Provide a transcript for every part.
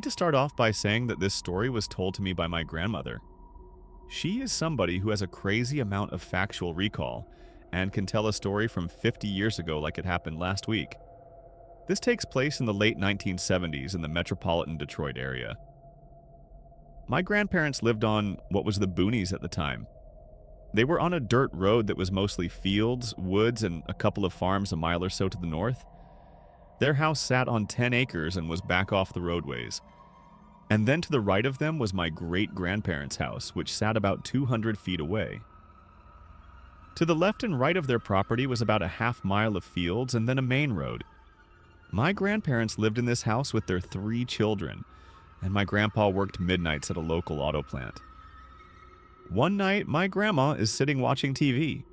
need to start off by saying that this story was told to me by my grandmother. She is somebody who has a crazy amount of factual recall and can tell a story from 50 years ago like it happened last week. This takes place in the late 1970s in the metropolitan Detroit area. My grandparents lived on what was the boonies at the time. They were on a dirt road that was mostly fields, woods, and a couple of farms a mile or so to the north. Their house sat on 10 acres and was back off the roadways. And then to the right of them was my great-grandparents' house, which sat about 200 feet away. To the left and right of their property was about a half-mile of fields and then a main road. My grandparents lived in this house with their 3 children, and my grandpa worked midnights at a local auto plant. One night, my grandma is sitting watching TV.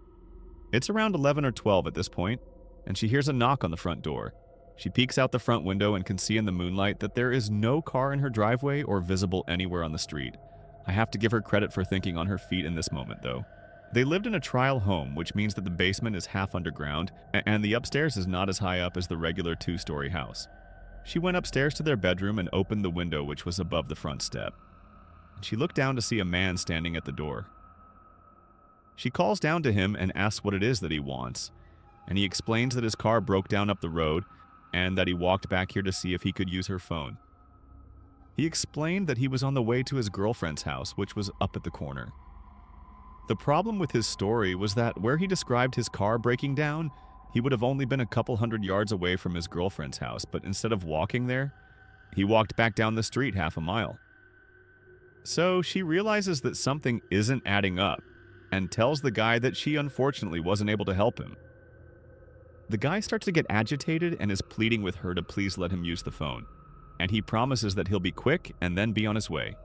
It's around 11 or 12 at this point, and she hears a knock on the front door. She peeks out the front window and can see in the moonlight that there is no car in her driveway or visible anywhere on the street. I have to give her credit for thinking on her feet in this moment, though. They lived in a trial home, which means that the basement is half underground, and the upstairs is not as high up as the regular 2-story house. She went upstairs to their bedroom and opened the window, which was above the front step. She looked down to see a man standing at the door. She calls down to him and asks what it is that he wants, and he explains that his car broke down up the road and that he walked back here to see if he could use her phone. He explained that he was on the way to his girlfriend's house, which was up at the corner. The problem with his story was that where he described his car breaking down, he would have only been a couple hundred yards away from his girlfriend's house, but instead of walking there, he walked back down the street half a mile. So she realizes that something isn't adding up and tells the guy that she unfortunately wasn't able to help him. The guy starts to get agitated and is pleading with her to please let him use the phone, and he promises that he'll be quick and then be on his way.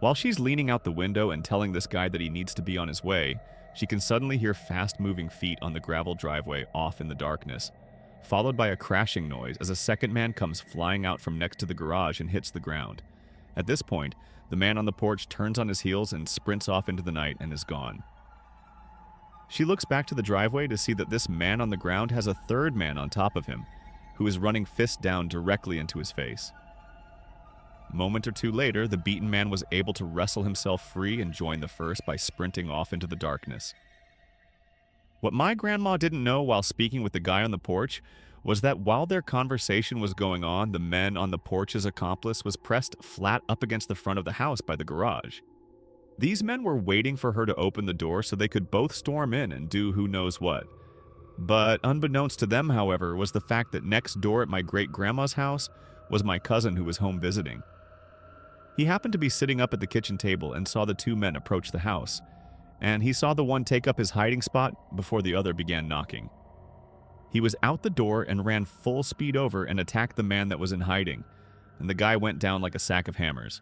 While she's leaning out the window and telling this guy that he needs to be on his way, she can suddenly hear fast-moving feet on the gravel driveway off in the darkness, followed by a crashing noise as a second man comes flying out from next to the garage and hits the ground. At this point, the man on the porch turns on his heels and sprints off into the night and is gone. She looks back to the driveway to see that this man on the ground has a third man on top of him, who is running fist down directly into his face. A moment or two later, the beaten man was able to wrestle himself free and join the first by sprinting off into the darkness. What my grandma didn't know while speaking with the guy on the porch was that while their conversation was going on, the man on the porch's accomplice was pressed flat up against the front of the house by the garage. These men were waiting for her to open the door so they could both storm in and do who knows what. But unbeknownst to them, however, was the fact that next door at my great-grandma's house was my cousin who was home visiting. He happened to be sitting up at the kitchen table and saw the 2 men approach the house, and he saw the one take up his hiding spot before the other began knocking. He was out the door and ran full speed over and attacked the man that was in hiding, and the guy went down like a sack of hammers.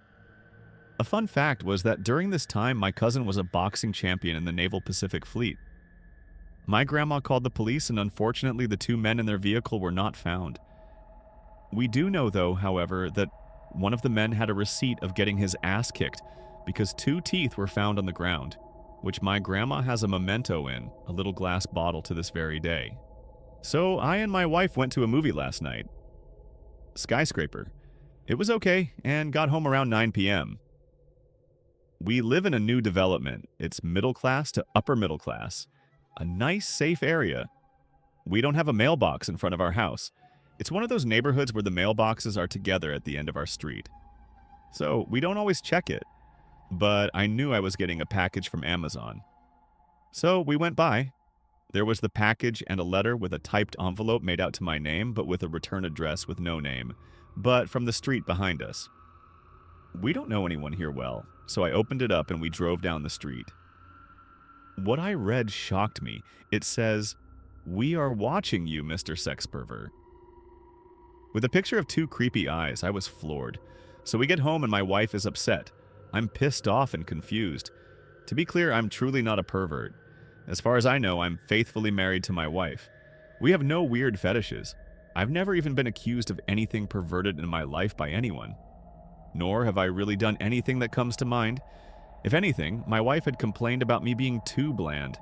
A fun fact was that during this time, my cousin was a boxing champion in the Naval Pacific Fleet. My grandma called the police, and unfortunately the 2 men in their vehicle were not found. We do know, though, however, that one of the men had a receipt of getting his ass kicked because 2 teeth were found on the ground, which my grandma has a memento in, a little glass bottle to this very day. So I and my wife went to a movie last night. Skyscraper. It was okay, and got home around 9 p.m. We live in a new development. It's middle class to upper middle class. A nice, safe area. We don't have a mailbox in front of our house. It's one of those neighborhoods where the mailboxes are together at the end of our street. So we don't always check it. But I knew I was getting a package from Amazon. So we went by. There was the package and a letter with a typed envelope made out to my name, but with a return address with no name, but from the street behind us. We don't know anyone here well, so I opened it up and we drove down the street. What I read shocked me. It says, "We are watching you, Mr. Sex Pervert." With a picture of 2 creepy eyes, I was floored. So we get home and my wife is upset. I'm pissed off and confused. To be clear, I'm truly not a pervert. As far as I know, I'm faithfully married to my wife. We have no weird fetishes. I've never even been accused of anything perverted in my life by anyone. Nor have I really done anything that comes to mind. If anything, my wife had complained about me being too bland.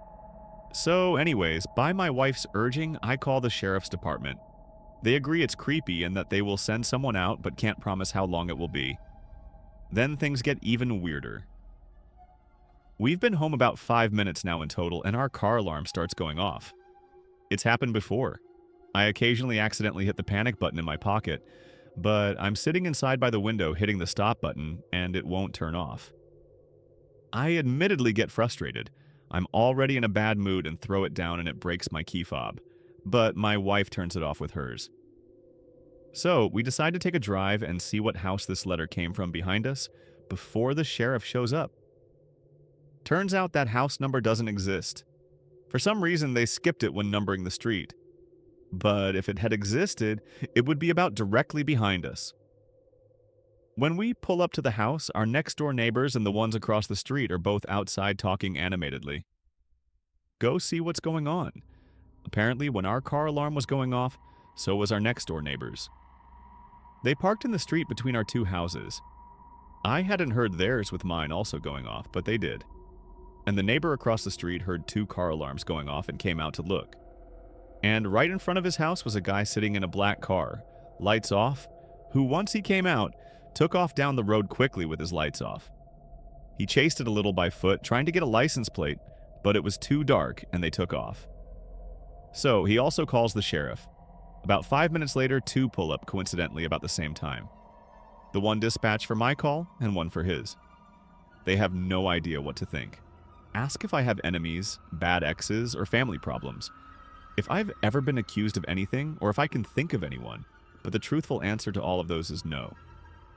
So anyways, by my wife's urging, I call the sheriff's department. They agree it's creepy and that they will send someone out but can't promise how long it will be. Then things get even weirder. We've been home about 5 minutes now in total, and our car alarm starts going off. It's happened before. I occasionally accidentally hit the panic button in my pocket, but I'm sitting inside by the window hitting the stop button, and it won't turn off. I admittedly get frustrated. I'm already in a bad mood and throw it down and it breaks my key fob, but my wife turns it off with hers. So we decide to take a drive and see what house this letter came from behind us before the sheriff shows up. Turns out that house number doesn't exist. For some reason, they skipped it when numbering the street. But if it had existed, it would be about directly behind us. When we pull up to the house, our next-door neighbors and the ones across the street are both outside talking animatedly. Go see what's going on. Apparently, when our car alarm was going off, so was our next-door neighbors. They parked in the street between our two houses. I hadn't heard theirs with mine also going off, but they did. And the neighbor across the street heard 2 car alarms going off and came out to look. And right in front of his house was a guy sitting in a black car, lights off, who once he came out, took off down the road quickly with his lights off. He chased it a little by foot, trying to get a license plate, but it was too dark and they took off. So he also calls the sheriff. About 5 minutes later, 2 pull up coincidentally about the same time. The one dispatched for my call and one for his. They have no idea what to think. Ask if I have enemies, bad exes, or family problems. If I've ever been accused of anything, or if I can think of anyone, but the truthful answer to all of those is no.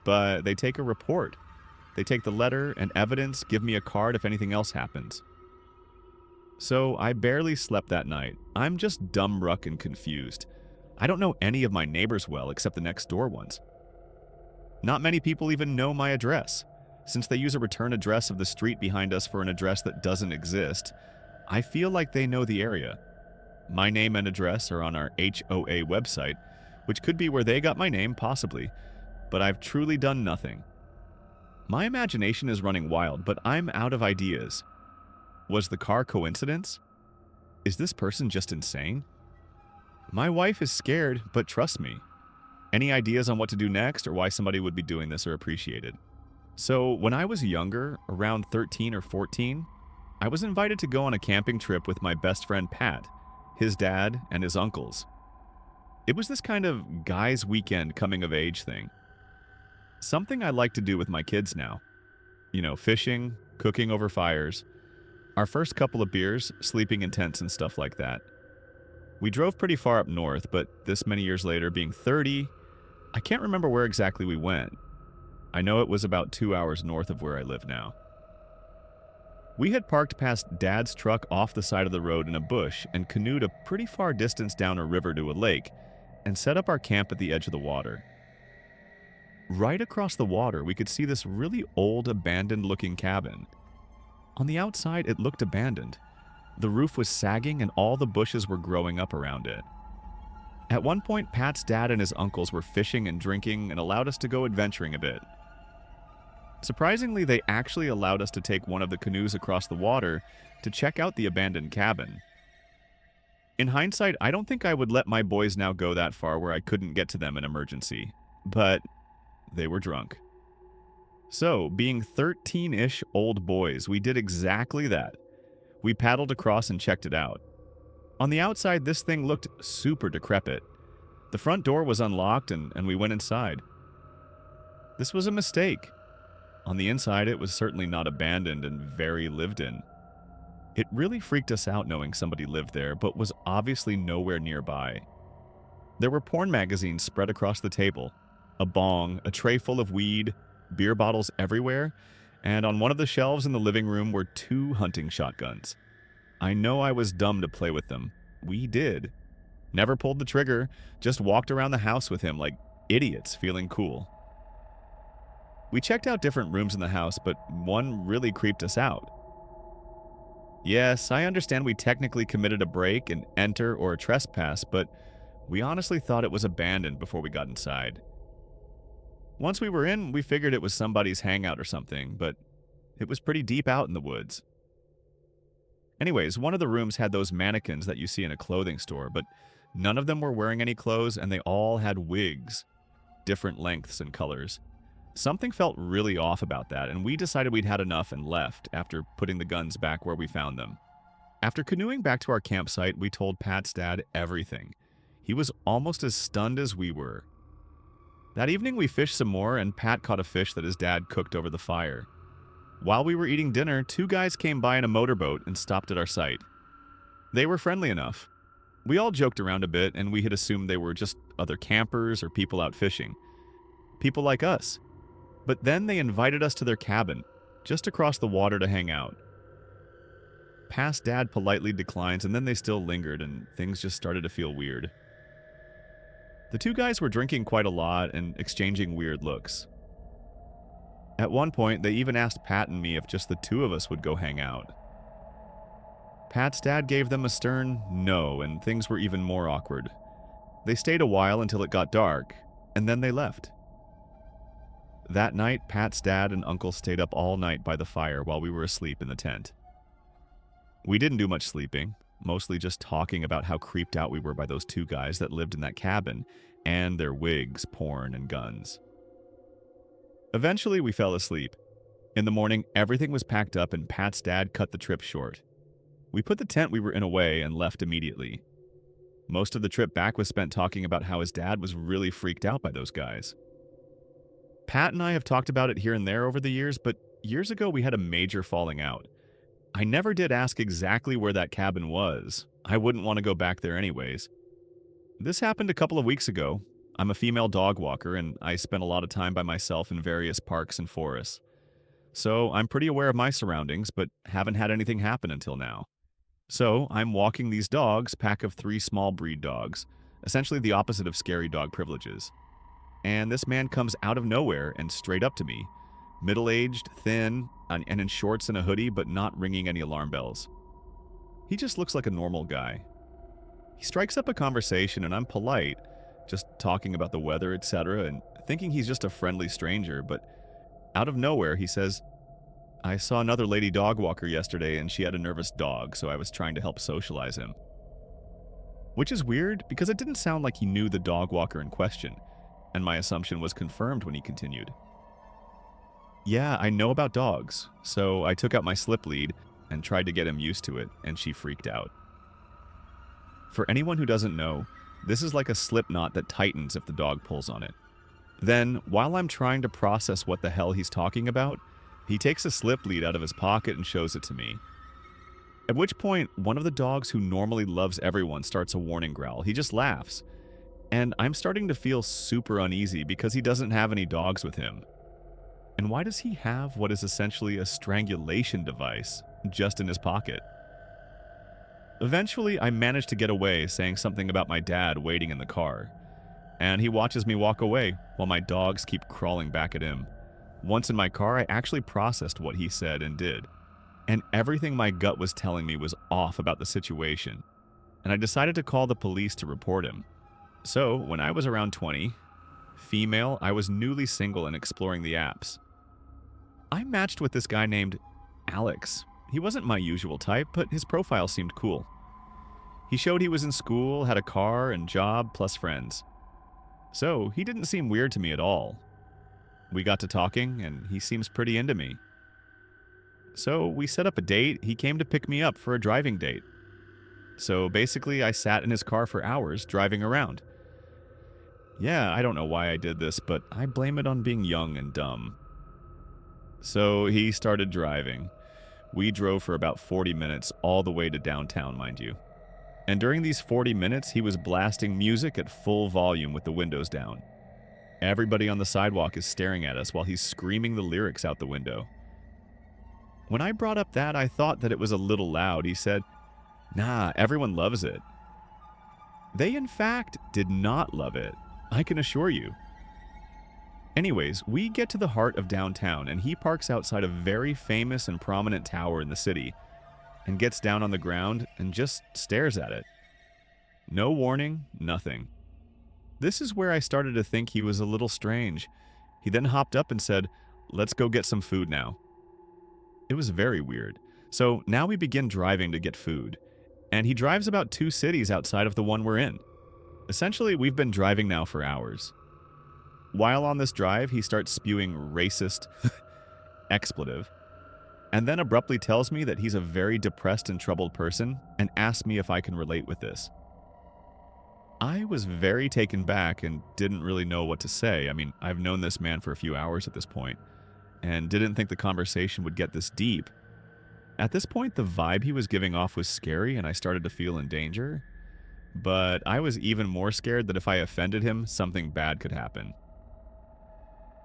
But they take a report. They take the letter and evidence, give me a card if anything else happens. So I barely slept that night. I'm just dumbstruck and confused. I don't know any of my neighbors well except the next door ones. Not many people even know my address. Since they use a return address of the street behind us for an address that doesn't exist, I feel like they know the area. My name and address are on our HOA website, which could be where they got my name, possibly, but I've truly done nothing. My imagination is running wild, but I'm out of ideas. Was the car coincidence? Is this person just insane? My wife is scared, but trust me. Any ideas on what to do next or why somebody would be doing this are appreciated. So, when I was younger, around 13 or 14, I was invited to go on a camping trip with my best friend Pat, his dad, and his uncles. It was this kind of guys' weekend coming-of-age thing. Something I like to do with my kids now. You know, fishing, cooking over fires, our first couple of beers, sleeping in tents and stuff like that. We drove pretty far up north, but this many years later, being 30, I can't remember where exactly we went. I know it was about 2 hours north of where I live now. We had parked past Dad's truck off the side of the road in a bush and canoed a pretty far distance down a river to a lake and set up our camp at the edge of the water. Right across the water, we could see this really old, abandoned-looking cabin. On the outside, it looked abandoned. The roof was sagging and all the bushes were growing up around it. At one point, Pat's dad and his uncles were fishing and drinking and allowed us to go adventuring a bit. Surprisingly, they actually allowed us to take one of the canoes across the water to check out the abandoned cabin. In hindsight, I don't think I would let my boys now go that far where I couldn't get to them in emergency, but they were drunk. So, being 13-ish old boys, we did exactly that. We paddled across and checked it out. On the outside, this thing looked super decrepit. The front door was unlocked and we went inside. This was a mistake. On the inside, it was certainly not abandoned and very lived in. It really freaked us out knowing somebody lived there, but was obviously nowhere nearby. There were porn magazines spread across the table, a bong, a tray full of weed, beer bottles everywhere, and on one of the shelves in the living room were 2 hunting shotguns. I know I was dumb to play with them. We did. Never pulled the trigger, just walked around the house with him like idiots feeling cool. We checked out different rooms in the house, but one really creeped us out. Yes, I understand we technically committed a break, an enter, or a trespass, but we honestly thought it was abandoned before we got inside. Once we were in, we figured it was somebody's hangout or something, but it was pretty deep out in the woods. Anyways, one of the rooms had those mannequins that you see in a clothing store, but None of them were wearing any clothes, and they all had wigs, different lengths and colors. Something felt really off about that, and we decided we'd had enough and left after putting the guns back where we found them. After canoeing back to our campsite, we told Pat's dad everything. He was almost as stunned as we were. That evening, we fished some more, and Pat caught a fish that his dad cooked over the fire. While we were eating dinner, two guys came by in a motorboat and stopped at our site. They were friendly enough. We all joked around a bit, and we had assumed they were just other campers or people out fishing. People like us. But then they invited us to their cabin, just across the water to hang out. Pat's dad politely declines, and then they still lingered, and things just started to feel weird. The two guys were drinking quite a lot and exchanging weird looks. At one point, they even asked Pat and me if just the two of us would go hang out. Pat's dad gave them a stern no, and things were even more awkward. They stayed a while until it got dark, and then they left. That night, Pat's dad and uncle stayed up all night by the fire while we were asleep in the tent. We didn't do much sleeping, mostly just talking about how creeped out we were by those two guys that lived in that cabin, and their wigs, porn, and guns. Eventually, we fell asleep. In the morning, everything was packed up and Pat's dad cut the trip short. We put the tent we were in away and left immediately. Most of the trip back was spent talking about how his dad was really freaked out by those guys. Pat and I have talked about it here and there over the years, but years ago we had a major falling out. I never did ask exactly where that cabin was. I wouldn't want to go back there anyways. This happened a couple of weeks ago. I'm a female dog walker, and I spend a lot of time by myself in various parks and forests. So I'm pretty aware of my surroundings, but haven't had anything happen until now. So I'm walking these dogs, pack of 3 small breed dogs, essentially the opposite of scary dog privileges. And this man comes out of nowhere and straight up to me, middle-aged, thin, and in shorts and a hoodie, but not ringing any alarm bells. He just looks like a normal guy. He strikes up a conversation, and I'm polite, just talking about the weather, etc., and thinking he's just a friendly stranger, but out of nowhere he says, "I saw another lady dog walker yesterday, and she had a nervous dog, so I was trying to help socialize him." Which is weird, because it didn't sound like he knew the dog walker in question, and my assumption was confirmed when he continued. "Yeah, I know about dogs, so I took out my slip lead and tried to get him used to it, and she freaked out." For anyone who doesn't know, this is like a slip knot that tightens if the dog pulls on it. Then, while I'm trying to process what the hell he's talking about, he takes a slip lead out of his pocket and shows it to me. At which point, one of the dogs who normally loves everyone starts a warning growl. He just laughs. And I'm starting to feel super uneasy because he doesn't have any dogs with him. And why does he have what is essentially a strangulation device just in his pocket? Eventually, I manage to get away, saying something about my dad waiting in the car. And he watches me walk away while my dogs keep crawling back at him. Once in my car, I actually processed what he said and did. And everything my gut was telling me was off about the situation. And I decided to call the police to report him. So, when I was around 20, female, I was newly single and exploring the apps. I matched with this guy named Alex. He wasn't my usual type, but his profile seemed cool. He showed he was in school, had a car and job, plus friends. So, he didn't seem weird to me at all. We got to talking, and he seems pretty into me. So, we set up a date. He came to pick me up for a driving date. So, basically, I sat in his car for hours, driving around. Yeah, I don't know why I did this, but I blame it on being young and dumb. So, he started driving. We drove for about 40 minutes, all the way to downtown, mind you. And during these 40 minutes, he was blasting music at full volume with the windows down. Everybody on the sidewalk is staring at us while he's screaming the lyrics out the window. When I brought up that, I thought that it was a little loud. He said, "Nah, everyone loves it." They, in fact, did not love it, I can assure you. Anyways, we get to the heart of downtown, and he parks outside a very famous and prominent tower in the city, and gets down on the ground and just stares at it. No warning, nothing. This is where I started to think he was a little strange. He then hopped up and said, "Let's go get some food now." It was very weird. So now we begin driving to get food, and he drives about 2 cities outside of the one we're in. Essentially, we've been driving now for hours. While on this drive, he starts spewing racist expletive, and then abruptly tells me that he's a very depressed and troubled person and asks me if I can relate with this. I was very taken back and didn't really know what to say. I mean, I've known this man for a few hours at this point and didn't think the conversation would get this deep. At this point, the vibe he was giving off was scary and I started to feel in danger. But I was even more scared that if I offended him, something bad could happen.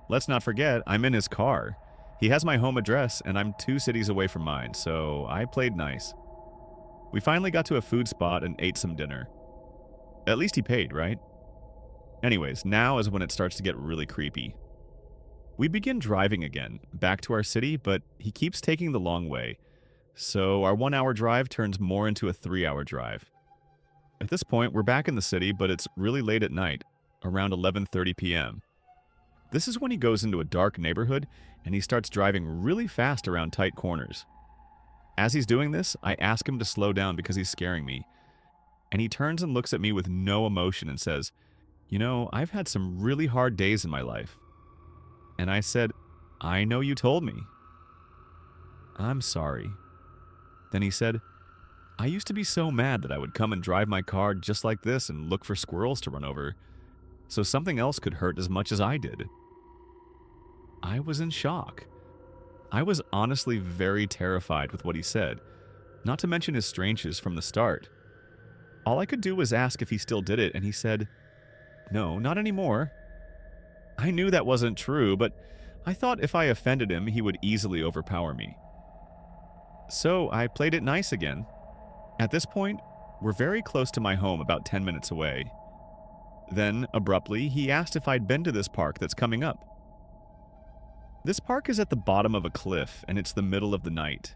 Let's not forget, I'm in his car. He has my home address and I'm 2 cities away from mine, so I played nice. We finally got to a food spot and ate some dinner. At least he paid, right? Anyways, now is when it starts to get really creepy. We begin driving again, back to our city, but he keeps taking the long way. So our 1-hour drive turns more into a 3-hour drive. At this point, we're back in the city, but it's really late at night, around 11:30 p.m. This is when he goes into a dark neighborhood and he starts driving really fast around tight corners. As he's doing this, I ask him to slow down because he's scaring me. And he turns and looks at me with no emotion and says, "You know, I've had some really hard days in my life." And I said, "I know you told me." "I'm sorry." Then he said, "I used to be so mad that I would come and drive my car just like this and look for squirrels to run over, so something else could hurt as much as I did." I was in shock. I was honestly very terrified with what he said, not to mention his strangeness from the start. All I could do was ask if he still did it, and he said, "No, not anymore." I knew that wasn't true, but I thought if I offended him, he would easily overpower me. So I played it nice again. At this point, we're very close to my home, about 10 minutes away. Then, abruptly, he asked if I'd been to this park that's coming up. This park is at the bottom of a cliff, and it's the middle of the night.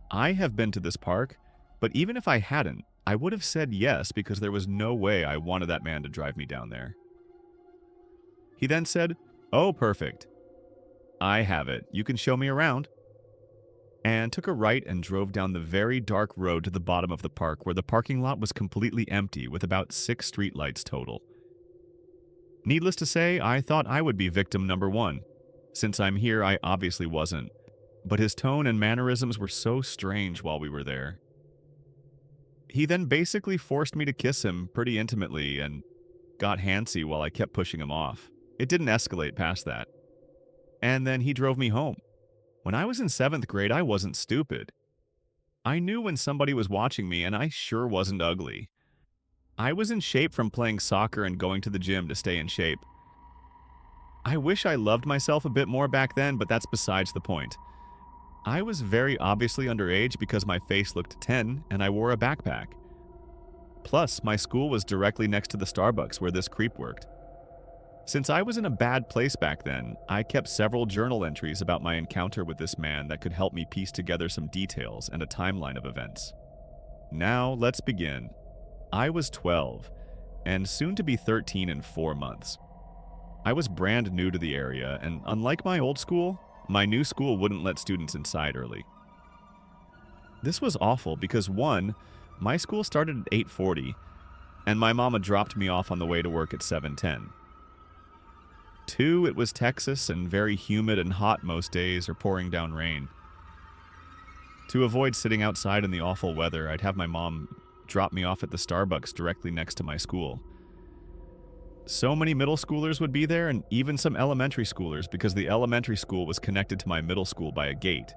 I have been to this park, but even if I hadn't, I would have said yes because there was no way I wanted that man to drive me down there. He then said, "Oh, perfect. I have it. You can show me around." And took a right and drove down the very dark road to the bottom of the park where the parking lot was completely empty with about 6 streetlights total. Needless to say, I thought I would be victim number 1. Since I'm here, I obviously wasn't. But his tone and mannerisms were so strange while we were there. He then basically forced me to kiss him pretty intimately and got handsy while I kept pushing him off. It didn't escalate past that. And then he drove me home. When I was in 7th grade, I wasn't stupid. I knew when somebody was watching me, and I sure wasn't ugly. I was in shape from playing soccer and going to the gym to stay in shape. I wish I loved myself a bit more back then, but that's besides the point. I was very obviously underage because my face looked 10 and I wore a backpack. Plus, my school was directly next to the Starbucks where this creep worked. Since I was in a bad place back then, I kept several journal entries about my encounter with this man that could help me piece together some details and a timeline of events. Now, let's begin. I was 12, and soon to be 13 in 4 months. I was brand new to the area, and unlike my old school, my new school wouldn't let students inside early. This was awful because 1, my school started at 8:40, and my mama dropped me off on the way to work at 7:10. 2, it was Texas and very humid and hot most days or pouring down rain. To avoid sitting outside in the awful weather, I'd have my mom drop me off at the Starbucks directly next to my school. So many middle schoolers would be there and even some elementary schoolers because the elementary school was connected to my middle school by a gate.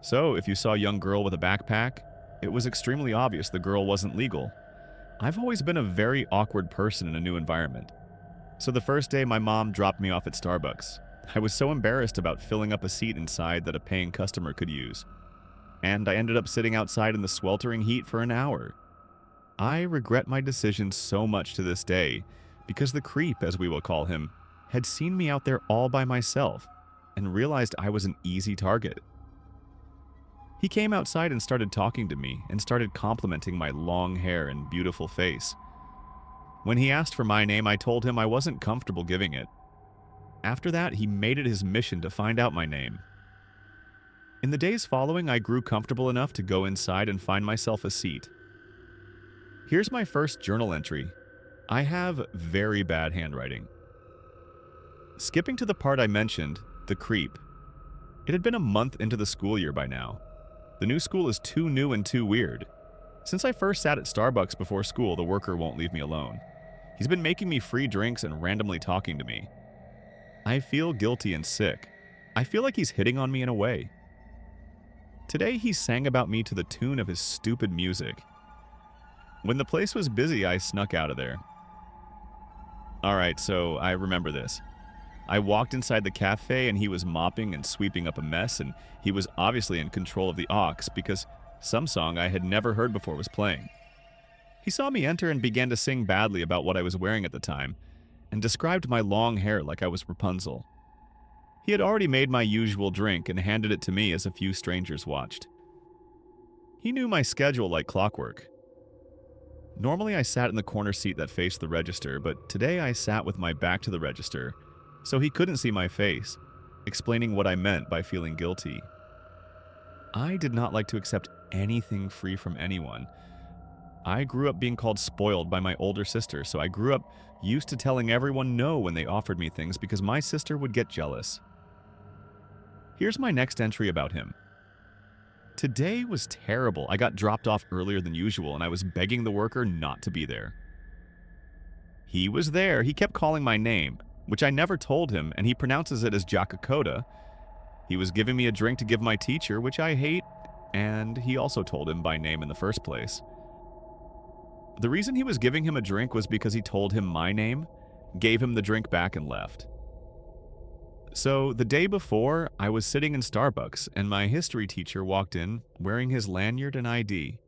So if you saw a young girl with a backpack, it was extremely obvious the girl wasn't legal. I've always been a very awkward person in a new environment. So the first day my mom dropped me off at Starbucks, I was so embarrassed about filling up a seat inside that a paying customer could use. And I ended up sitting outside in the sweltering heat for an hour. I regret my decision so much to this day because the creep, as we will call him, had seen me out there all by myself and realized I was an easy target. He came outside and started talking to me and started complimenting my long hair and beautiful face. When he asked for my name, I told him I wasn't comfortable giving it. After that, he made it his mission to find out my name. In the days following, I grew comfortable enough to go inside and find myself a seat. Here's my first journal entry. I have very bad handwriting. Skipping to the part I mentioned, the creep. It had been a month into the school year by now. The new school is too new and too weird. Since I first sat at Starbucks before school, the worker won't leave me alone. He's been making me free drinks and randomly talking to me. I feel guilty and sick. I feel like he's hitting on me in a way. Today he sang about me to the tune of his stupid music. When the place was busy, I snuck out of there. Alright, so I remember this. I walked inside the cafe and he was mopping and sweeping up a mess, and he was obviously in control of the aux because some song I had never heard before was playing. He saw me enter and began to sing badly about what I was wearing at the time, and described my long hair like I was Rapunzel. He had already made my usual drink and handed it to me as a few strangers watched. He knew my schedule like clockwork. Normally I sat in the corner seat that faced the register, but today I sat with my back to the register, so he couldn't see my face, explaining what I meant by feeling guilty. I did not like to accept anything free from anyone. I grew up being called spoiled by my older sister, so I grew up used to telling everyone no when they offered me things because my sister would get jealous. Here's my next entry about him. Today was terrible. I got dropped off earlier than usual and I was begging the worker not to be there. He was there. He kept calling my name, which I never told him, and he pronounces it as Jakakoda. He was giving me a drink to give my teacher, which I hate, and he also told him by name in the first place. The reason he was giving him a drink was because he told him my name, gave him the drink back, and left. So, the day before, I was sitting in Starbucks, and my history teacher walked in wearing his lanyard and ID.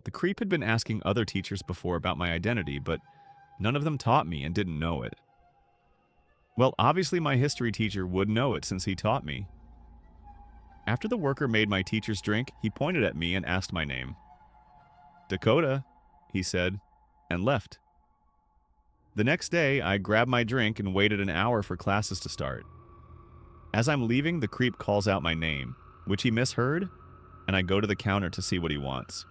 The creep had been asking other teachers before about my identity, but none of them taught me and didn't know it. Well, obviously my history teacher would know it since he taught me. After the worker made my teacher's drink, he pointed at me and asked my name. Dakota, he said, and left. The next day, I grabbed my drink and waited an hour for classes to start. As I'm leaving, the creep calls out my name, which he misheard, and I go to the counter to see what he wants.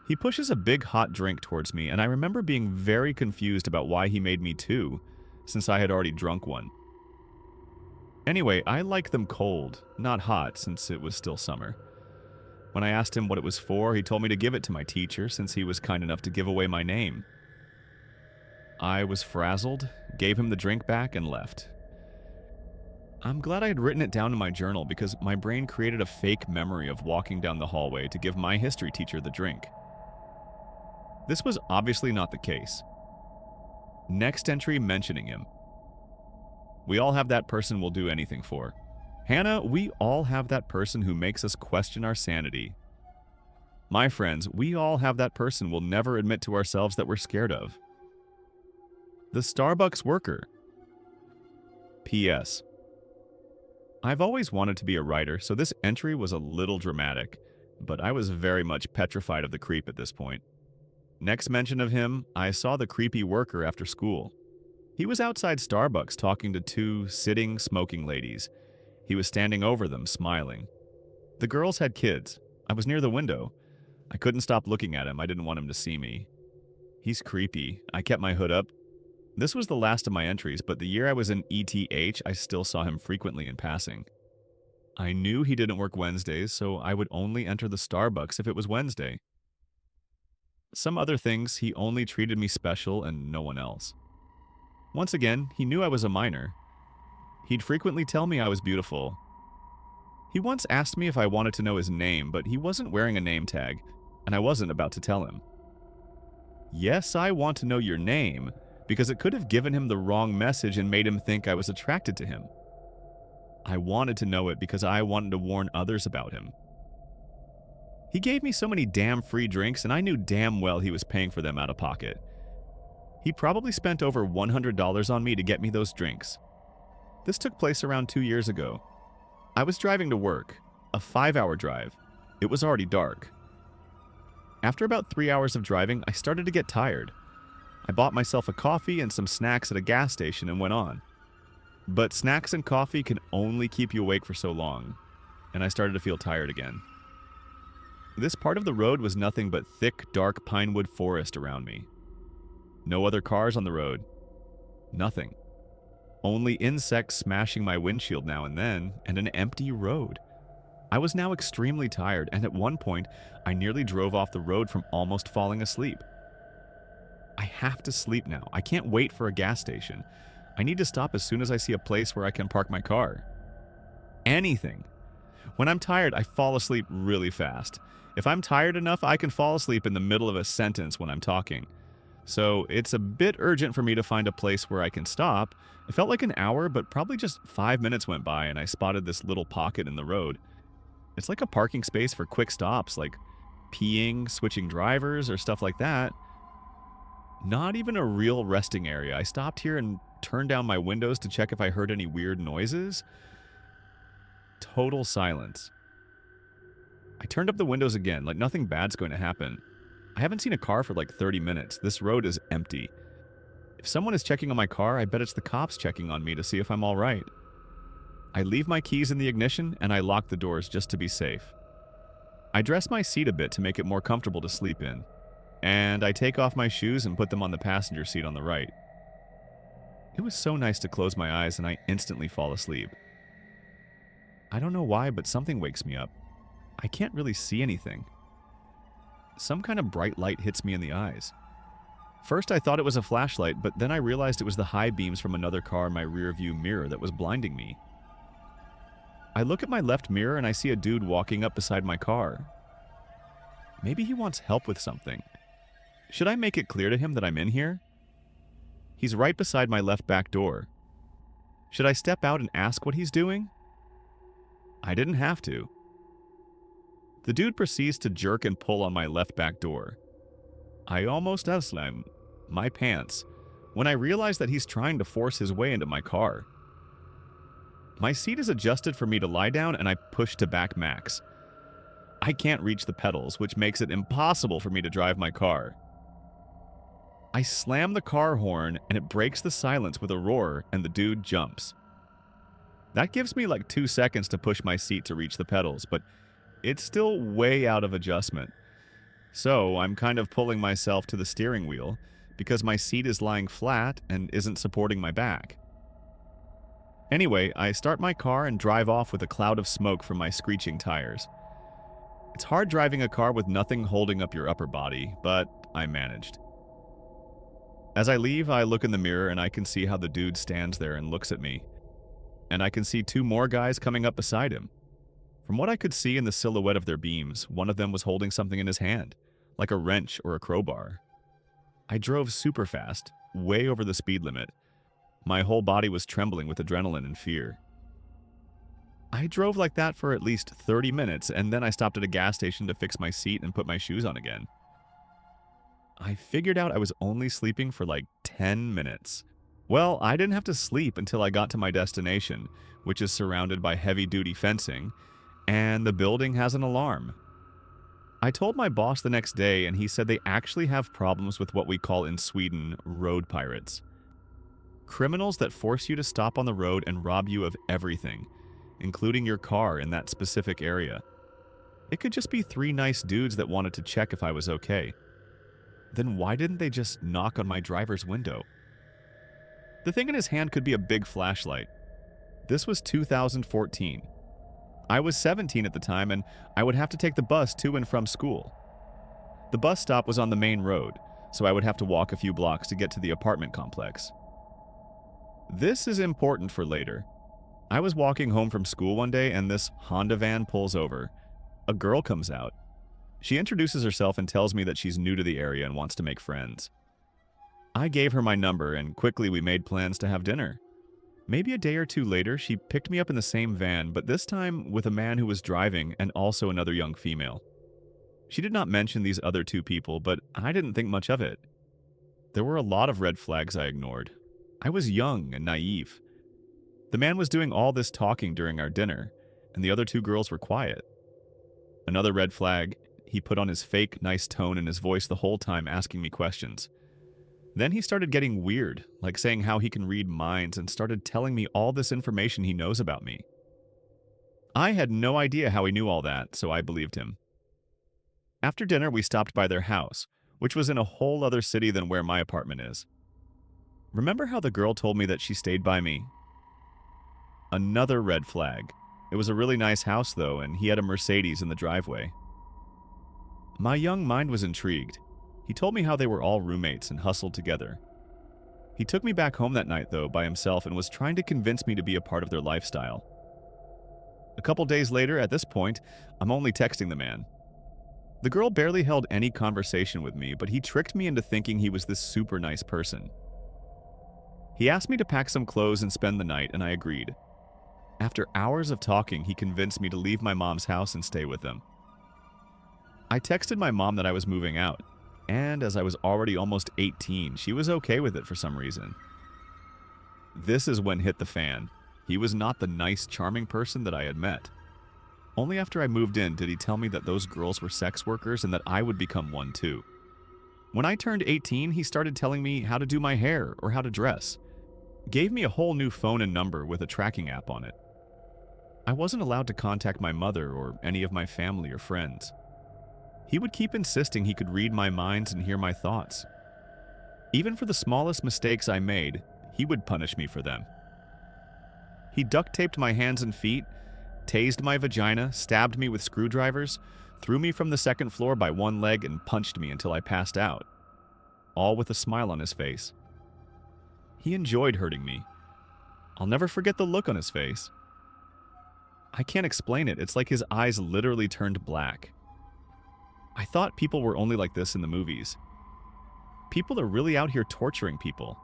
He pushes a big hot drink towards me, and I remember being very confused about why he made me two, since I had already drunk one. Anyway, I like them cold, not hot, since it was still summer. When I asked him what it was for, he told me to give it to my teacher, since he was kind enough to give away my name. I was frazzled, gave him the drink back, and left. I'm glad I had written it down in my journal because my brain created a fake memory of walking down the hallway to give my history teacher the drink. This was obviously not the case. Next entry mentioning him. We all have that person we'll do anything for. Hannah, we all have that person who makes us question our sanity. My friends, we all have that person we'll never admit to ourselves that we're scared of. The Starbucks worker. P.S. I've always wanted to be a writer, so this entry was a little dramatic, but I was very much petrified of the creep at this point. Next mention of him, I saw the creepy worker after school. He was outside Starbucks talking to two sitting, smoking ladies. He was standing over them, smiling. The girls had kids. I was near the window. I couldn't stop looking at him. I didn't want him to see me. He's creepy. I kept my hood up. This was the last of my entries, but the year I was in ETH, I still saw him frequently in passing. I knew he didn't work Wednesdays, so I would only enter the Starbucks if it was Wednesday. Some other things, he only treated me special and no one else. Once again, he knew I was a minor. He'd frequently tell me I was beautiful. He once asked me if I wanted to know his name, but he wasn't wearing a name tag, and I wasn't about to tell him. Yes, I want to know your name, because it could have given him the wrong message and made him think I was attracted to him. I wanted to know it because I wanted to warn others about him. He gave me so many damn free drinks, and I knew damn well he was paying for them out of pocket. He probably spent over $100 on me to get me those drinks. This took place around 2 years ago. I was driving to work, a 5-hour drive. It was already dark. After about 3 hours of driving, I started to get tired. I bought myself a coffee and some snacks at a gas station and went on. But snacks and coffee can only keep you awake for so long, and I started to feel tired again. This part of the road was nothing but thick, dark pinewood forest around me. No other cars on the road. Nothing. Only insects smashing my windshield now and then, and an empty road. I was now extremely tired, and at one point, I nearly drove off the road from almost falling asleep. I have to sleep now. I can't wait for a gas station. I need to stop as soon as I see a place where I can park my car. Anything. When I'm tired, I fall asleep really fast. If I'm tired enough, I can fall asleep in the middle of a sentence when I'm talking. So it's a bit urgent for me to find a place where I can stop. It felt like an hour, but probably just 5 minutes went by and I spotted this little pocket in the road. It's like a parking space for quick stops, like peeing, switching drivers, or stuff like that. Not even a real resting area. I stopped here and turned down my windows to check if I heard any weird noises. Total silence. I turned up the windows again, like nothing bad's going to happen. I haven't seen a car for like 30 minutes. This road is empty. If someone is checking on my car, I bet it's the cops checking on me to see if I'm all right. I leave my keys in the ignition and I lock the doors just to be safe. I dress my seat a bit to make it more comfortable to sleep in, and I take off my shoes and put them on the passenger seat on the right. It was so nice to close my eyes and I instantly fall asleep. I don't know why, but something wakes me up. I can't really see anything. Some kind of bright light hits me in the eyes. First I thought it was a flashlight, but then I realized it was the high beams from another car in my rearview mirror that was blinding me. I look at my left mirror and I see a dude walking up beside my car. Maybe he wants help with something. Should I make it clear to him that I'm in here? He's right beside my left back door. Should I step out and ask what he's doing? I didn't have to. The dude proceeds to jerk and pull on my left back door. I almost slammed my pants when I realize that he's trying to force his way into my car. My seat is adjusted for me to lie down and I push to back max. I can't reach the pedals, which makes it impossible for me to drive my car. I slam the car horn and it breaks the silence with a roar and the dude jumps. That gives me like 2 seconds to push my seat to reach the pedals, but it's still way out of adjustment. So I'm kind of pulling myself to the steering wheel because my seat is lying flat and isn't supporting my back. Anyway, I start my car and drive off with a cloud of smoke from my screeching tires. It's hard driving a car with nothing holding up your upper body, but I managed. As I leave, I look in the mirror and I can see how the dude stands there and looks at me. And I can see 2 more guys coming up beside him. From what I could see in the silhouette of their beams, one of them was holding something in his hand, like a wrench or a crowbar. I drove super fast, way over the speed limit. My whole body was trembling with adrenaline and fear. I drove like that for at least 30 minutes, and then I stopped at a gas station to fix my seat and put my shoes on again. I figured out I was only sleeping for like 10 minutes. Well, I didn't have to sleep until I got to my destination, which is surrounded by heavy-duty fencing, and the building has an alarm. I told my boss the next day, and he said they actually have problems with what we call in Sweden road pirates. Criminals that force you to stop on the road and rob you of everything, including your car in that specific area. It could just be 3 nice dudes that wanted to check if I was okay. Then why didn't they just knock on my driver's window? The thing in his hand could be a big flashlight. This was 2014. I was 17 at the time, and I would have to take the bus to and from school. The bus stop was on the main road, so I would have to walk a few blocks to get to the apartment complex. This is important for later. I was walking home from school one day, and this Honda van pulls over. A girl comes out. She introduces herself and tells me that she's new to the area and wants to make friends. I gave her my number, and quickly we made plans to have dinner. Maybe a day or 2 later, she picked me up in the same van, but this time with a man who was driving and also another young female. She did not mention these other 2 people, but I didn't think much of it. There were a lot of red flags I ignored. I was young and naive. The man was doing all this talking during our dinner, and the other 2 girls were quiet. Another red flag, he put on his fake nice tone in his voice the whole time asking me questions. Then he started getting weird, like saying how he can read minds, and started telling me all this information he knows about me. I had no idea how he knew all that, so I believed him. After dinner, we stopped by their house, which was in a whole other city than where my apartment is. Remember how the girl told me that she stayed by me? Another red flag. It was a really nice house though, and he had a Mercedes in the driveway. My young mind was intrigued. He told me how they were all roommates and hustled together. He took me back home that night though by himself and was trying to convince me to be a part of their lifestyle. A couple days later, at this point, I'm only texting the man. The girl barely held any conversation with me, but he tricked me into thinking he was this super nice person. He asked me to pack some clothes and spend the night, and I agreed. After hours of talking, he convinced me to leave my mom's house and stay with them. I texted my mom that I was moving out, and as I was already almost 18, she was okay with it for some reason. This is when hit the fan. He was not the nice, charming person that I had met. Only after I moved in did he tell me that those girls were sex workers and that I would become one too. When I turned 18, he started telling me how to do my hair or how to dress. Gave me a whole new phone and number with a tracking app on it. I wasn't allowed to contact my mother or any of my family or friends. He would keep insisting he could read my minds and hear my thoughts. Even for the smallest mistakes I made, he would punish me for them. He duct taped my hands and feet, tased my vagina, stabbed me with screwdrivers, threw me from the second floor by one leg, and punched me until I passed out, all with a smile on his face. He enjoyed hurting me. I'll never forget the look on his face. I can't explain it. It's like his eyes literally turned black. I thought people were only like this in the movies. People are really out here torturing people.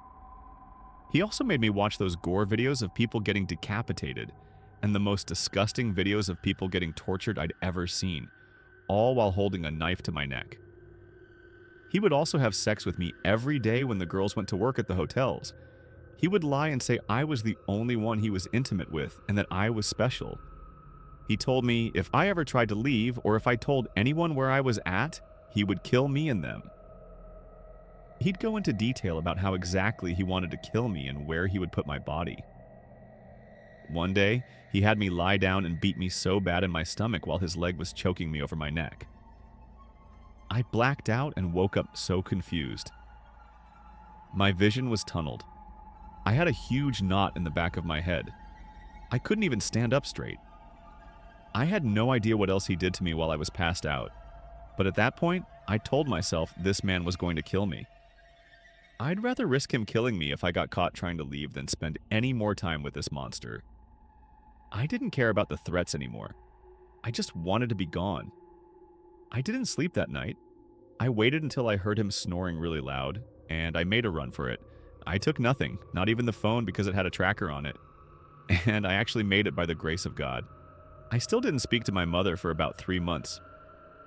He also made me watch those gore videos of people getting decapitated and the most disgusting videos of people getting tortured I'd ever seen, all while holding a knife to my neck. He would also have sex with me every day when the girls went to work at the hotels. He would lie and say I was the only one he was intimate with and that I was special. He told me if I ever tried to leave or if I told anyone where I was at, he would kill me and them. He'd go into detail about how exactly he wanted to kill me and where he would put my body. One day, he had me lie down and beat me so bad in my stomach while his leg was choking me over my neck. I blacked out and woke up so confused. My vision was tunneled. I had a huge knot in the back of my head. I couldn't even stand up straight. I had no idea what else he did to me while I was passed out, but at that point, I told myself this man was going to kill me. I'd rather risk him killing me if I got caught trying to leave than spend any more time with this monster. I didn't care about the threats anymore. I just wanted to be gone. I didn't sleep that night. I waited until I heard him snoring really loud, and I made a run for it. I took nothing, not even the phone because it had a tracker on it. And I actually made it by the grace of God. I still didn't speak to my mother for about 3 months.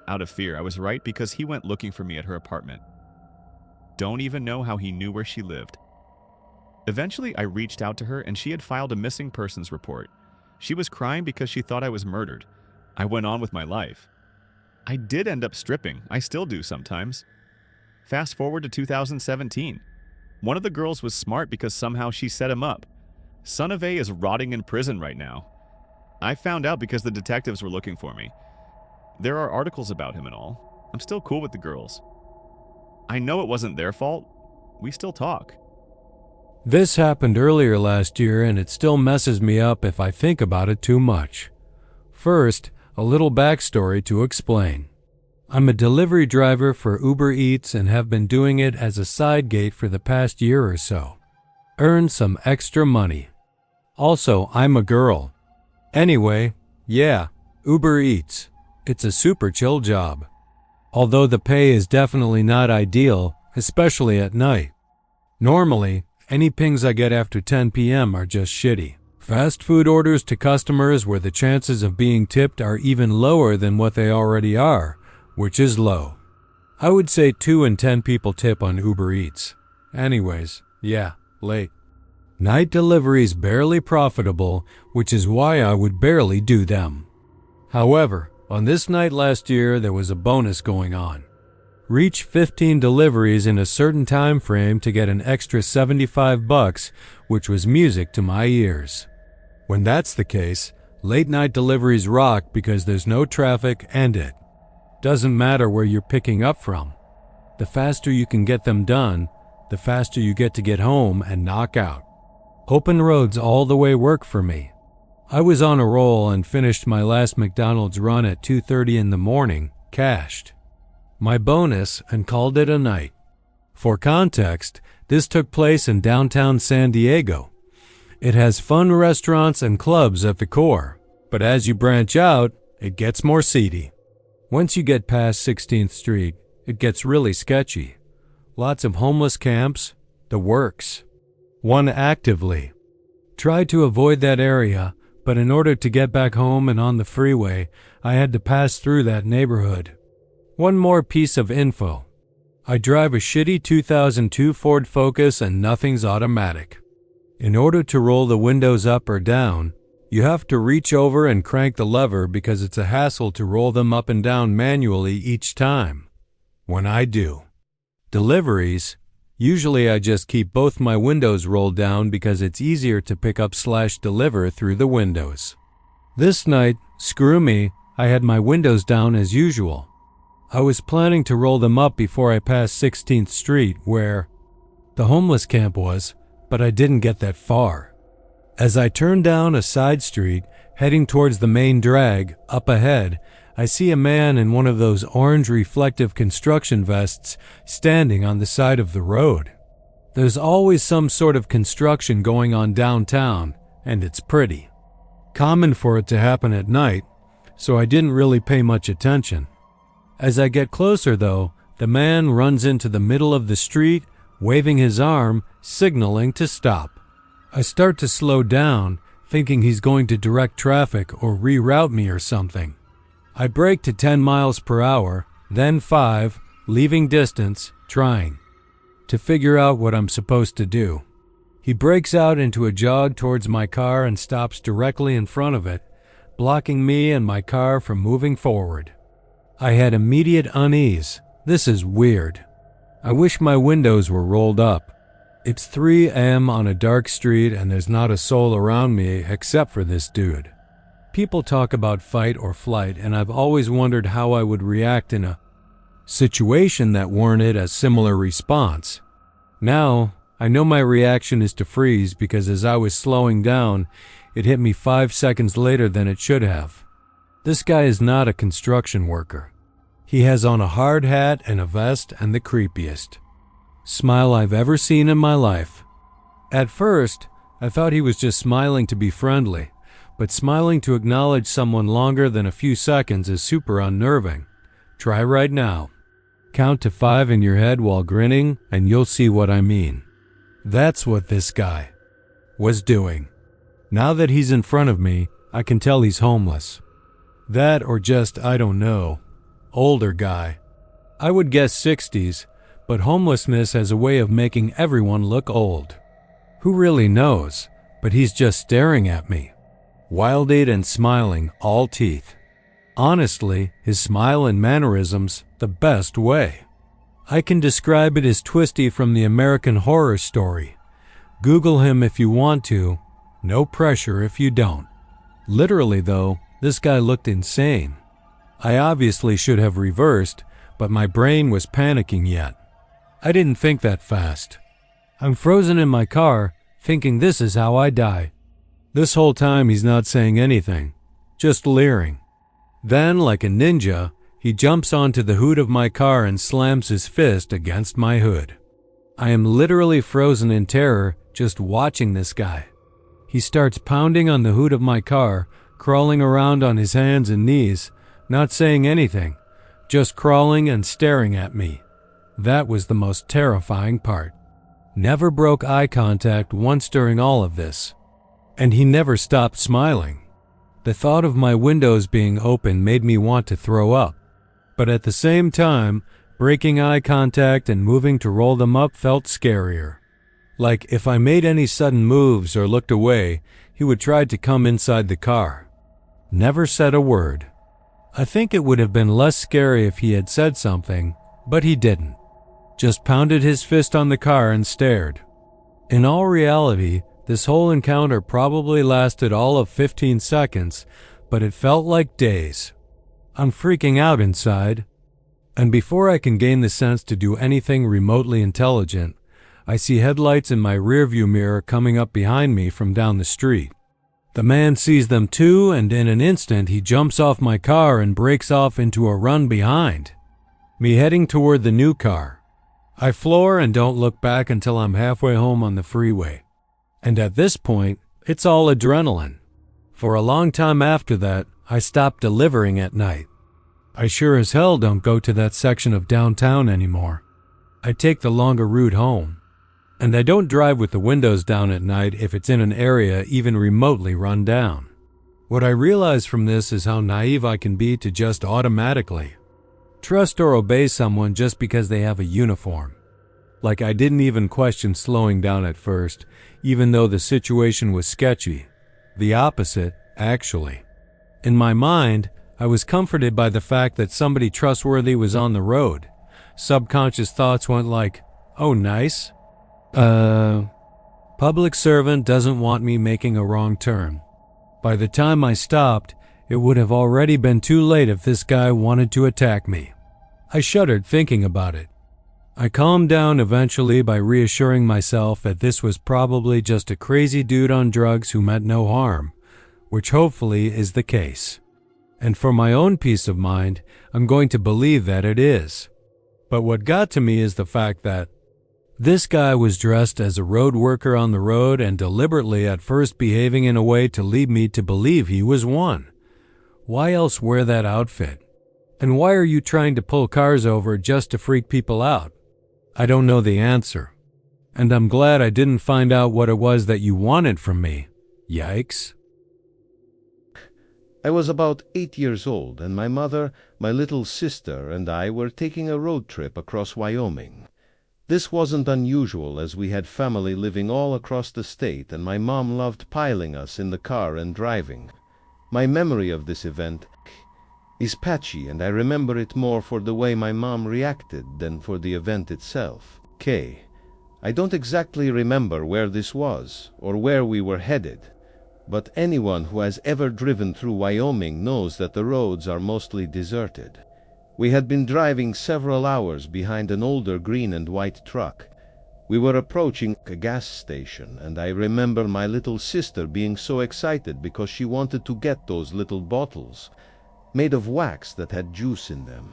Out of fear, I was right because he went looking for me at her apartment. Don't even know how he knew where she lived. Eventually, I reached out to her and she had filed a missing persons report. She was crying because she thought I was murdered. I went on with my life. I did end up stripping. I still do sometimes. Fast forward to 2017. One of the girls was smart because somehow she set him up. Son of A is rotting in prison right now. I found out because the detectives were looking for me. There are articles about him and all. I'm still cool with the girls. I know it wasn't their fault. We still talk. This happened earlier last year and it still messes me up if I think about it too much. First, a little backstory to explain. I'm a delivery driver for Uber Eats and have been doing it as a side gig for the past year or so. Earn some extra money. Also, I'm a girl. Anyway, yeah, Uber Eats. It's a super chill job. Although the pay is definitely not ideal, especially at night. Normally, any pings I get after 10 p.m. are just shitty. Fast food orders to customers where the chances of being tipped are even lower than what they already are, which is low. I would say 2 in 10 people tip on Uber Eats. Anyways, yeah, late. Night deliveries barely profitable, which is why I would barely do them. However, on this night last year, there was a bonus going on. Reach 15 deliveries in a certain time frame to get an extra $75, which was music to my ears. When that's the case, late night deliveries rock because there's no traffic and it doesn't matter where you're picking up from. The faster you can get them done, the faster you get home and knock out. Open roads all the way work for me. I was on a roll and finished my last McDonald's run at 2:30 in the morning, cashed my bonus, and called it a night. For context, this took place in downtown San Diego. It has fun restaurants and clubs at the core, but as you branch out, it gets more seedy. Once you get past 16th Street, it gets really sketchy. Lots of homeless camps, the works. One actively tried to avoid that area, but in order to get back home and on the freeway, I had to pass through that neighborhood. One more piece of info. I drive a shitty 2002 Ford Focus and nothing's automatic. In order to roll the windows up or down, you have to reach over and crank the lever because it's a hassle to roll them up and down manually each time. When I do deliveries, usually I just keep both my windows rolled down because it's easier to pick up/deliver through the windows. This night, screw me, I had my windows down as usual. I was planning to roll them up before I passed 16th Street where the homeless camp was, but I didn't get that far. As I turn down a side street, heading towards the main drag, up ahead, I see a man in one of those orange reflective construction vests standing on the side of the road. There's always some sort of construction going on downtown, and it's pretty common for it to happen at night, so I didn't really pay much attention. As I get closer, though, the man runs into the middle of the street, waving his arm, signaling to stop. I start to slow down, thinking he's going to direct traffic or reroute me or something. I brake to 10 miles per hour, then 5, leaving distance, trying to figure out what I'm supposed to do. He breaks out into a jog towards my car and stops directly in front of it, blocking me and my car from moving forward. I had immediate unease. This is weird. I wish my windows were rolled up. It's 3 a.m. on a dark street and there's not a soul around me except for this dude. People talk about fight or flight, and I've always wondered how I would react in a situation that warranted a similar response. Now, I know my reaction is to freeze because as I was slowing down, it hit me 5 seconds later than it should have. This guy is not a construction worker. He has on a hard hat and a vest and the creepiest smile I've ever seen in my life. At first, I thought he was just smiling to be friendly, but smiling to acknowledge someone longer than a few seconds is super unnerving. Try right now. Count to 5 in your head while grinning, and you'll see what I mean. That's what this guy was doing. Now that he's in front of me, I can tell he's homeless. That or just, I don't know, older guy. I would guess 60s, but homelessness has a way of making everyone look old. Who really knows? But he's just staring at me, wild-eyed and smiling, all teeth. Honestly, his smile and mannerisms, the best way. I can describe it as Twisty from the American Horror Story. Google him if you want to. No pressure if you don't. Literally, though, this guy looked insane. I obviously should have reversed, but my brain was panicking yet. I didn't think that fast. I'm frozen in my car, thinking this is how I die. This whole time he's not saying anything, just leering. Then, like a ninja, he jumps onto the hood of my car and slams his fist against my hood. I am literally frozen in terror just watching this guy. He starts pounding on the hood of my car, crawling around on his hands and knees, not saying anything, just crawling and staring at me. That was the most terrifying part. Never broke eye contact once during all of this. And he never stopped smiling. The thought of my windows being open made me want to throw up. But at the same time, breaking eye contact and moving to roll them up felt scarier. Like if I made any sudden moves or looked away, he would try to come inside the car. Never said a word. I think it would have been less scary if he had said something, but he didn't. Just pounded his fist on the car and stared. In all reality, this whole encounter probably lasted all of 15 seconds, but it felt like days. I'm freaking out inside. And before I can gain the sense to do anything remotely intelligent, I see headlights in my rearview mirror coming up behind me from down the street. The man sees them too, and in an instant he jumps off my car and breaks off into a run behind me, heading toward the new car. I floor and don't look back until I'm halfway home on the freeway. And at this point, it's all adrenaline. For a long time after that, I stopped delivering at night. I sure as hell don't go to that section of downtown anymore. I take the longer route home. And I don't drive with the windows down at night if it's in an area even remotely run down. What I realize from this is how naive I can be to just automatically trust or obey someone just because they have a uniform. Like I didn't even question slowing down at first, even though the situation was sketchy. The opposite, actually. In my mind, I was comforted by the fact that somebody trustworthy was on the road. Subconscious thoughts went like, oh nice. Public servant doesn't want me making a wrong turn. By the time I stopped, it would have already been too late if this guy wanted to attack me. I shuddered thinking about it. I calmed down eventually by reassuring myself that this was probably just a crazy dude on drugs who meant no harm, which hopefully is the case. And for my own peace of mind, I'm going to believe that it is. But what got to me is the fact that this guy was dressed as a road worker on the road and deliberately at first behaving in a way to lead me to believe he was one. Why else wear that outfit? And why are you trying to pull cars over just to freak people out? I don't know the answer. And I'm glad I didn't find out what it was that you wanted from me. Yikes. I was about 8 years old, and my mother, my little sister, and I were taking a road trip across Wyoming. This wasn't unusual, as we had family living all across the state, and my mom loved piling us in the car and driving. My memory of this event is patchy, and I remember it more for the way my mom reacted than for the event itself. I don't exactly remember where this was, or where we were headed, but anyone who has ever driven through Wyoming knows that the roads are mostly deserted. We had been driving several hours behind an older green and white truck. We were approaching a gas station, and I remember my little sister being so excited because she wanted to get those little bottles made of wax that had juice in them.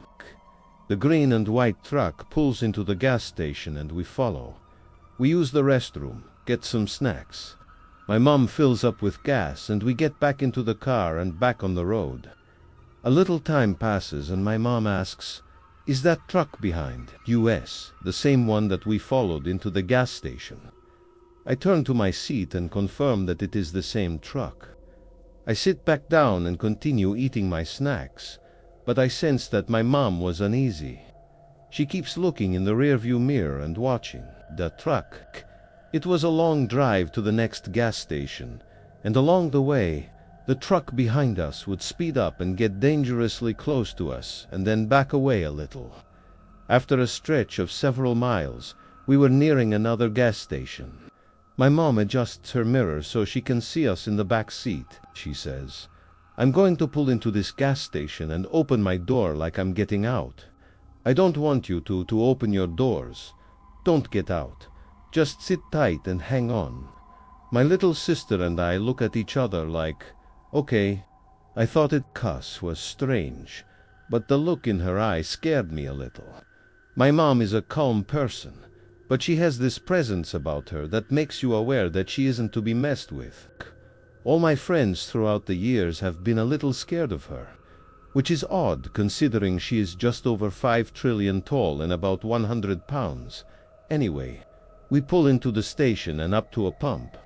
The green and white truck pulls into the gas station and we follow. We use the restroom, get some snacks. My mom fills up with gas and we get back into the car and back on the road. A little time passes and my mom asks, "Is that truck behind US, the same one that we followed into the gas station?" I turn to my seat and confirm that it is the same truck. I sit back down and continue eating my snacks, but I sense that my mom was uneasy. She keeps looking in the rearview mirror and watching the truck. It was a long drive to the next gas station, and along the way, the truck behind us would speed up and get dangerously close to us, and then back away a little. After a stretch of several miles, we were nearing another gas station. My mom adjusts her mirror so she can see us in the back seat. She says, "I'm going to pull into this gas station and open my door like I'm getting out. I don't want you to open your doors. Don't get out. Just sit tight and hang on." My little sister and I look at each other like, okay. I thought it was strange, but the look in her eye scared me a little. My mom is a calm person, but she has this presence about her that makes you aware that she isn't to be messed with. All my friends throughout the years have been a little scared of her, which is odd considering she is just over 5 trillion tall and about 100 pounds. Anyway, we pull into the station and up to a pump.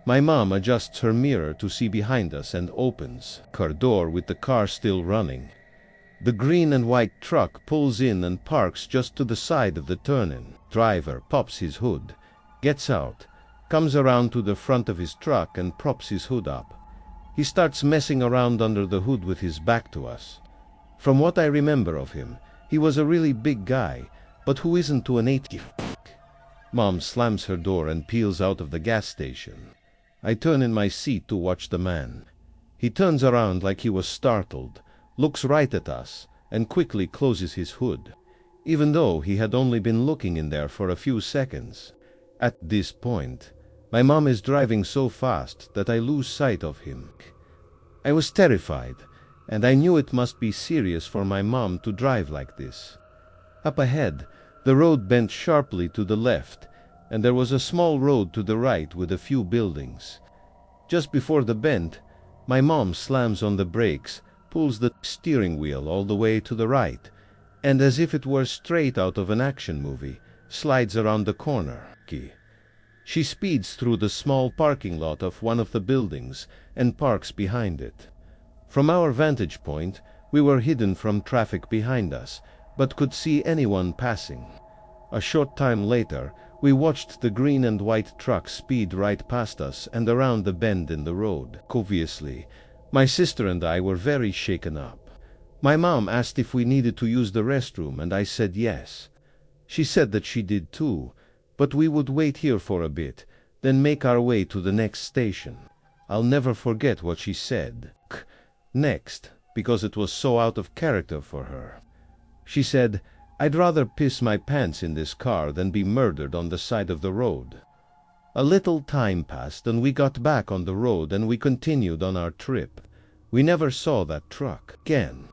My mom adjusts her mirror to see behind us and opens her door with the car still running. The green and white truck pulls in and parks just to the side of the turn-in. Driver pops his hood, gets out, comes around to the front of his truck and props his hood up. He starts messing around under the hood with his back to us. From what I remember of him, he was a really big guy, but who isn't to an 8 Mom slams her door and peels out of the gas station. I turn in my seat to watch the man. He turns around like he was startled, looks right at us, and quickly closes his hood. even though he had only been looking in there for a few seconds. At this point, my mom is driving so fast that I lose sight of him. I was terrified, and I knew it must be serious for my mom to drive like this. Up ahead, the road bent sharply to the left, and there was a small road to the right with a few buildings. Just before the bend, my mom slams on the brakes, pulls the steering wheel all the way to the right, and as if it were straight out of an action movie, slides around the corner. She speeds through the small parking lot of one of the buildings and parks behind it. From our vantage point, we were hidden from traffic behind us, but could see anyone passing. A short time later, we watched the green and white truck speed right past us and around the bend in the road. Obviously, my sister and I were very shaken up. My mom asked if we needed to use the restroom, and I said yes. She said that she did too, but we would wait here for a bit, then make our way to the next station. I'll never forget what she said next, because it was so out of character for her. She said, "I'd rather piss my pants in this car than be murdered on the side of the road." A little time passed and we got back on the road and we continued on our trip. We never saw that truck again.